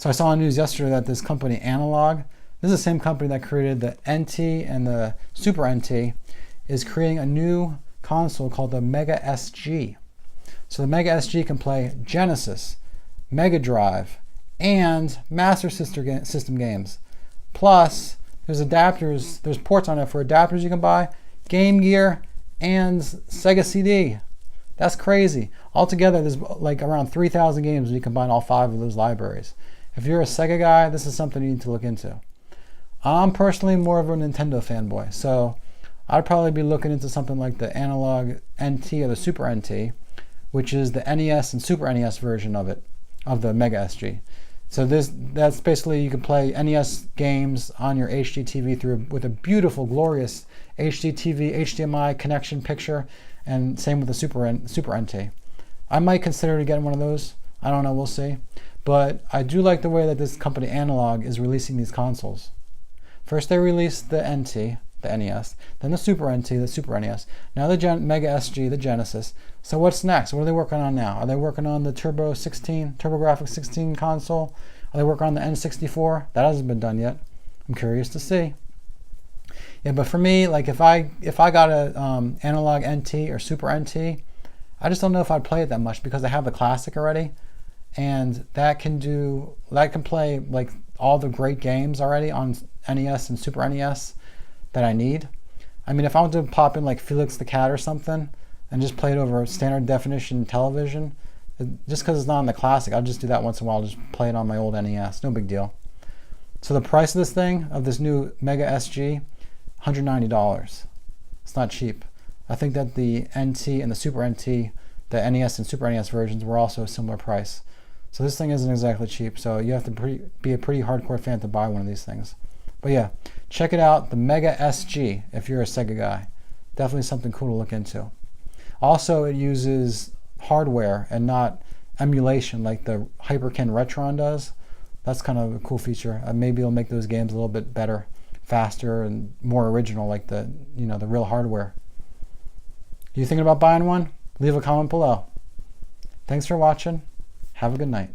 So I saw on the news yesterday that this company Analogue, this is the same company that created the NT and the Super NT, is creating a new console called the Mega SG. So the Mega SG can play Genesis, Mega Drive, and Master System games. Plus, there's adapters, there's ports on it for adapters you can buy, Game Gear, and Sega CD. That's crazy. Altogether, there's like around 3,000 games and you combine all 5 of those libraries. If you're a Sega guy, this is something you need to look into. I'm personally more of a Nintendo fanboy, so I'd probably be looking into something like the Analogue NT or the Super NT, which is the NES and Super NES version of it, of the Mega SG. So that's basically, you can play NES games on your HD TV with a beautiful, glorious HD TV, HDMI connection picture, and same with the Super NT. I might consider getting one of those. I don't know, we'll see. But I do like the way that this company Analogue is releasing these consoles. First they released the NT, the NES, then the Super NT, the Super NES, now the Mega SG, the Genesis. So what's next? What are they working on now? Are they working on the TurboGrafx 16 console? Are they working on the N64? That hasn't been done yet. I'm curious to see. Yeah, but for me, like if I got a Analogue NT or Super NT, I just don't know if I'd play it that much because I have the classic already, and that can play like all the great games already on NES and Super NES that I need. I mean, if I want to pop in like Felix the Cat or something and just play it over standard definition television, just because it's not on the classic, I'll just do that once in a while, just play it on my old NES, no big deal. So the price of this thing, of this new Mega SG, $190. It's not cheap. I think that the NT and the Super NT, the NES and Super NES versions were also a similar price. So this thing isn't exactly cheap, so you have to be a pretty hardcore fan to buy one of these things. But yeah, check it out, the Mega SG, if you're a Sega guy. Definitely something cool to look into. Also, it uses hardware and not emulation like the Hyperkin Retron does. That's kind of a cool feature. Maybe it'll make those games a little bit better, faster, and more original like the real hardware. You thinking about buying one? Leave a comment below. Thanks for watching. Have a good night.